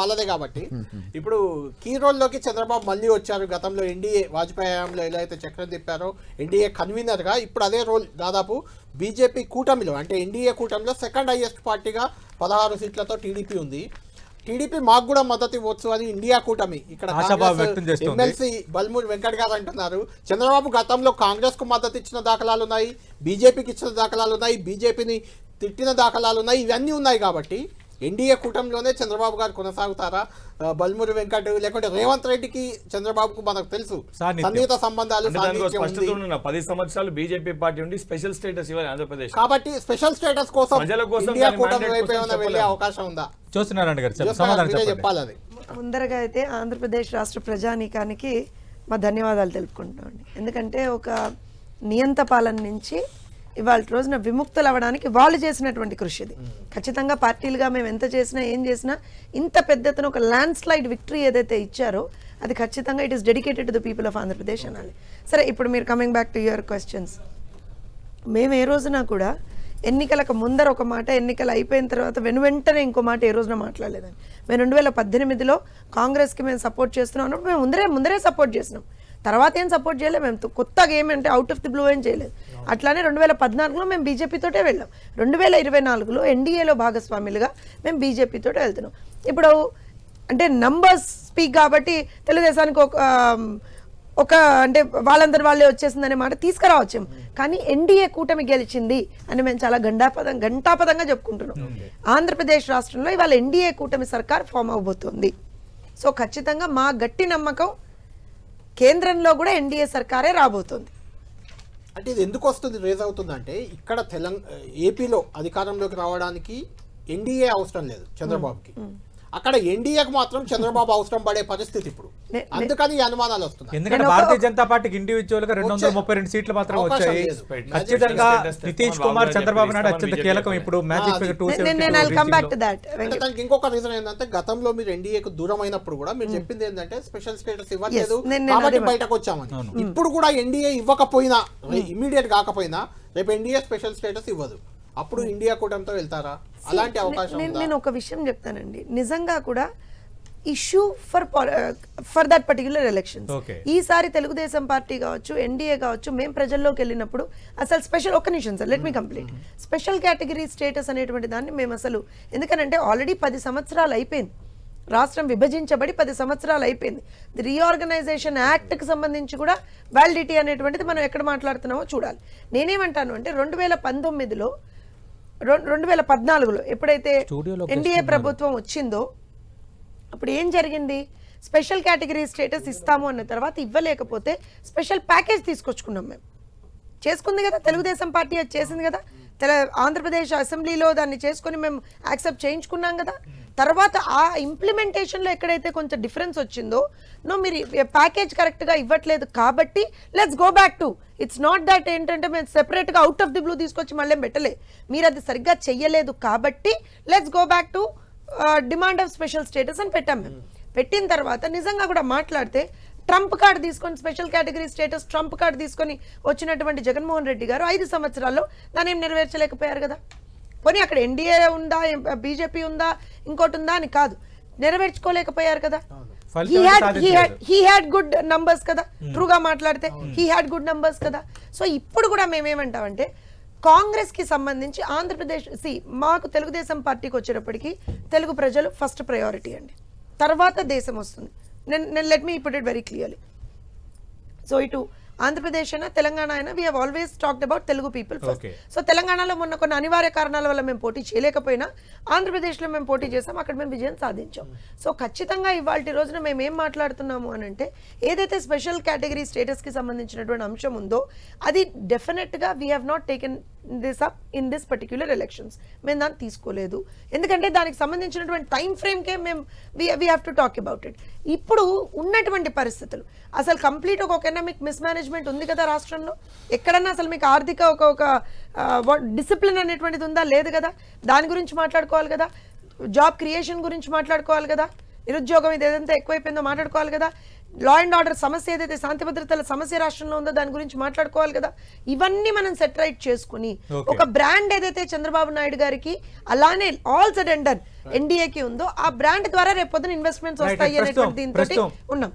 వాళ్ళదే కాబట్టి ఇప్పుడు కీ రోల్లోకి చంద్రబాబు మళ్ళీ వచ్చారు. గతంలో ఎన్డీఏ వాజ్పేయి హయాంలో ఎలా అయితే చక్రం తిప్పారో ఎన్డీఏ కన్వీనర్గా ఇప్పుడు అదే రోల్ దాదాపు బీజేపీ కూటమిలో అంటే ఎన్డీఏ కూటమిలో సెకండ్ హైయెస్ట్ పార్టీగా 16 సీట్లతో టీడీపీ ఉంది. టీడీపీ మాకు కూడా మద్దతు ఇవ్వచ్చు అని ఇండియా కూటమి ఇక్కడ ఎమ్మెల్సీ బల్మూరి వెంకట్ గారు అంటున్నారు. చంద్రబాబు గతంలో కాంగ్రెస్ కు మద్దతు ఇచ్చిన దాఖలాలు ఉన్నాయి, బీజేపీకి ఇచ్చిన దాఖలాలు ఉన్నాయి, బీజేపీని తిట్టిన దాఖలాలు ఉన్నాయి, ఇవన్నీ ఉన్నాయి. కాబట్టి ఎన్డీఏ కూటమిలోనే చంద్రబాబు గారు కొనసాగుతారా, బల్మూరి వెంకట్ లేకుంటే రేవంత్ రెడ్డికి చంద్రబాబుకు మనకు తెలుసు సన్నిహిత సంబంధాలు 10 సంవత్సరాలు బీజేపీ పార్టీ ఉండి స్పెషల్ స్టేటస్ ఇవ్వాలి ఆంధ్రప్రదేశ్ కాబట్టి స్పెషల్ స్టేటస్ కోసం ఇండియా కూటమి వైపు ఏమైనా వెళ్ళే అవకాశం ఉందా చూస్తున్నారండి గారు చెప్పాలి. అది ముందరగా అయితే ఆంధ్రప్రదేశ్ రాష్ట్ర ప్రజానీకానికి మా ధన్యవాదాలు తెలుపుకుంటున్నామండి. ఎందుకంటే ఒక నియంత పాలన నుంచి ఇవాళ రోజున విముక్తులు అవ్వడానికి వాళ్ళు చేసినటువంటి కృషి ఇది. ఖచ్చితంగా పార్టీలుగా మేము ఎంత చేసినా ఏం చేసినా ఇంత పెద్ద ఎత్తున ఒక ల్యాండ్ స్లైడ్ విక్టరీ ఏదైతే ఇచ్చారో అది ఖచ్చితంగా it is dedicated to the people of Andhra Pradesh అనాలి. సరే, ఇప్పుడు మీరు coming back to your questions, మేము ఏ రోజున కూడా ఎన్నికలకు ముందర ఒక మాట, ఎన్నికలు అయిపోయిన తర్వాత వెంటనే ఇంకో మాట ఏ రోజున మాట్లాడలేదండి. మేము 2018లో కాంగ్రెస్కి మేము సపోర్ట్ చేస్తున్నాం అన్నప్పుడు మేము ముందరే సపోర్ట్ చేసినాం. తర్వాత ఏం సపోర్ట్ చేయలేదు, మేము కొత్తగా ఏమంటే అవుట్ ఆఫ్ ది బ్లూ ఏం చేయలేదు. అట్లానే 2014లో మేము బీజేపీతోటే వెళ్ళాం. 2024లో ఎన్డీఏలో భాగస్వాములుగా మేము బీజేపీతోటే వెళ్తున్నాం. ఇప్పుడు అంటే నంబర్స్ స్పీక్ కాబట్టి తెలుగుదేశానికి ఒక అంటే వాళ్ళందరూ వాళ్ళే వచ్చేసిందనే మాట తీసుకురావచ్చాము. కానీ ఎన్డీఏ కూటమి గెలిచింది అని మేము చాలా ఘంటాపదంగా చెప్పుకుంటున్నాం. ఆంధ్రప్రదేశ్ రాష్ట్రంలో ఇవాళ ఎన్డీఏ కూటమి సర్కార్ ఫామ్ అవబోతోంది. సో ఖచ్చితంగా మా గట్టి నమ్మకం కేంద్రంలో కూడా ఎన్డీఏ సర్కారే రాబోతుంది. అంటే ఇది ఎందుకు వస్తుంది రేజ్ అవుతుంది అంటే ఇక్కడ ఏపీలో అధికారంలోకి రావడానికి ఎన్డీఏ అవసరం లేదు చంద్రబాబుకి, అక్కడ ఎన్డీఏకి మాత్రం చంద్రబాబు అవసరం పడే పరిస్థితి ఇప్పుడు. అందుకని ఈ అనుమానాలు వస్తున్నాయి. ఎందుకంటే భారతీయ జనతా పార్టీకి ఇండివిజువల్ గా 232 సీట్లు మాత్రం వచ్చాయి. ఖచ్చితంగా నితీష్ కుమార్ చంద్రబాబు నాయుడు అత్యంత కీలకం. ఇప్పుడు దానికి ఇంకొక రీజన్ ఏంటంటే గతంలో మీరు ఎన్డీఏకు దూరం అయినప్పుడు కూడా మీరు చెప్పింది ఏంటంటే స్పెషల్ స్టేటస్ ఇవ్వలేదు కాబట్టి బయటకు వచ్చామని. ఇప్పుడు కూడా ఎన్డీఏ ఇవ్వకపోయినా ఇమీడియట్ కాకపోయినా రేపు ఎన్డీఏ స్పెషల్ స్టేటస్ ఇవ్వదు, అప్పుడు ఇండియా కూటమితో వెళ్తారా? అలాంటి అవకాశం నేను ఒక విషయం చెప్తానండి, నిజంగా కూడా issue for that particular elections ఈసారి తెలుగుదేశం పార్టీ కావచ్చు, ఎన్డీఏ కావచ్చు, మేము ప్రజల్లోకి వెళ్ళినప్పుడు అసలు స్పెషల్ ఒక్క నిమిషం sir let me complete special category status అనేటువంటి దాన్ని మేము అసలు ఎందుకనంటే ఆల్రెడీ 10 సంవత్సరాలు అయిపోయింది, రాష్ట్రం విభజించబడి 10 సంవత్సరాలు అయిపోయింది. రీఆర్గనైజేషన్ యాక్ట్కి సంబంధించి కూడా వ్యాలిడిటీ అనేటువంటిది మనం ఎక్కడ మాట్లాడుతున్నామో చూడాలి. నేనేమంటాను అంటే 2019లో 2014లో ఎప్పుడైతే ఎన్డీఏ ప్రభుత్వం వచ్చిందో అప్పుడు ఏం జరిగింది, స్పెషల్ కేటగిరీ స్టేటస్ ఇస్తాము అన్న తర్వాత ఇవ్వలేకపోతే స్పెషల్ ప్యాకేజ్ తీసుకొచ్చుకున్నాం. మేము చేసుకుంది కదా, తెలుగుదేశం పార్టీ అది చేసింది కదా, ఆంధ్రప్రదేశ్ అసెంబ్లీలో దాన్ని చేసుకొని మేము యాక్సెప్ట్ చేయించుకున్నాం కదా. తర్వాత ఆ ఇంప్లిమెంటేషన్లో ఎక్కడైతే కొంచెం డిఫరెన్స్ వచ్చిందో మీరు ప్యాకేజ్ కరెక్ట్గా ఇవ్వట్లేదు కాబట్టి let's go back to it's not that ఏంటంటే మేము సెపరేట్గా అవుట్ ఆఫ్ ది బ్లూ తీసుకొచ్చి మళ్ళీ పెట్టలే, మీరు అది సరిగ్గా చెయ్యలేదు కాబట్టి let's go back to demand of special status అని పెట్టాం. మేము పెట్టిన తర్వాత నిజంగా కూడా మాట్లాడితే ట్రంప్ కార్డు తీసుకొని special category status Trump card తీసుకొని వచ్చినటువంటి జగన్మోహన్ రెడ్డి గారు 5 సంవత్సరాల్లో దాన్ని ఏం నెరవేర్చలేకపోయారు కదా. పోనీ అక్కడ ఎన్డీఏ ఉందా, బీజేపీ ఉందా, ఇంకోటి ఉందా అని కాదు, నెరవేర్చుకోలేకపోయారు కదా. హీ హ్యాడ్ గుడ్ నంబర్స్ కదా, ట్రూగా మాట్లాడితే హీ హ్యాడ్ గుడ్ నంబర్స్ కదా. సో ఇప్పుడు కూడా మేమేమంటామంటే కాంగ్రెస్ కి సంబంధించి ఆంధ్రప్రదేశ్ మాకు తెలుగుదేశం పార్టీకి వచ్చేటప్పటికి తెలుగు ప్రజలు ఫస్ట్ ప్రయారిటీ అండి, తర్వాత దేశం వస్తుంది. నేను let me put it very clearly. So ఇటు ఆంధ్రప్రదేశ్ అయినా తెలంగాణ అయినా we have always talked about Telugu people first. So తెలంగాణలో మొన్న కొన్ని అనివార్య కారణాల వల్ల మేము పోటీ చేయలేకపోయినా ఆంధ్రప్రదేశ్లో మేము పోటీ చేసాం, అక్కడ మేము విజయం సాధించాం. సో ఖచ్చితంగా ఇవాళ రోజున మేము ఏం మాట్లాడుతున్నాము అని అంటే ఏదైతే స్పెషల్ కేటగిరీ స్టేటస్కి సంబంధించినటువంటి అంశం ఉందో అది డెఫినెట్గా we have not taken this up in this particular elections. మేము దాన్ని తీసుకోలేదు, ఎందుకంటే దానికి సంబంధించినటువంటి టైం ఫ్రేమ్కే మేము we have to talk about it. ఇప్పుడు ఉన్నటువంటి పరిస్థితులు అసలు కంప్లీట్ ఒక ఎకనామిక్ మిస్మేనేజ్మెంట్ ఉంది కదా రాష్ట్రంలో, ఎక్కడన్నా అసలు మీకు ఆర్థిక ఒక డిసిప్లిన్ అనేటువంటిది ఉందా, లేదు కదా. దాని గురించి మాట్లాడుకోవాలి కదా, జాబ్ క్రియేషన్ గురించి మాట్లాడుకోవాలి కదా, నిరుద్యోగం ఇది ఏదంతా ఎక్కువైపోయిందో మాట్లాడుకోవాలి కదా. లా అండ్ ఆర్డర్ సమస్య ఏదైతే శాంతి భద్రతల సమస్య రాష్ట్రంలో ఉందో దాని గురించి మాట్లాడుకోవాలి కదా. ఇవన్నీ మనం సెట్ రైట్ చేసుకుని ఒక బ్రాండ్ ఏదైతే చంద్రబాబు నాయుడు గారికి అలానే ఆల్ సడ్ అండ్ డన్ ఎన్డీఏకి ఉందో ఆ బ్రాండ్ ద్వారా రేపు పొద్దున ఇన్వెస్ట్మెంట్స్ వస్తాయి అనేటువంటి దీంతో ఉన్నాం.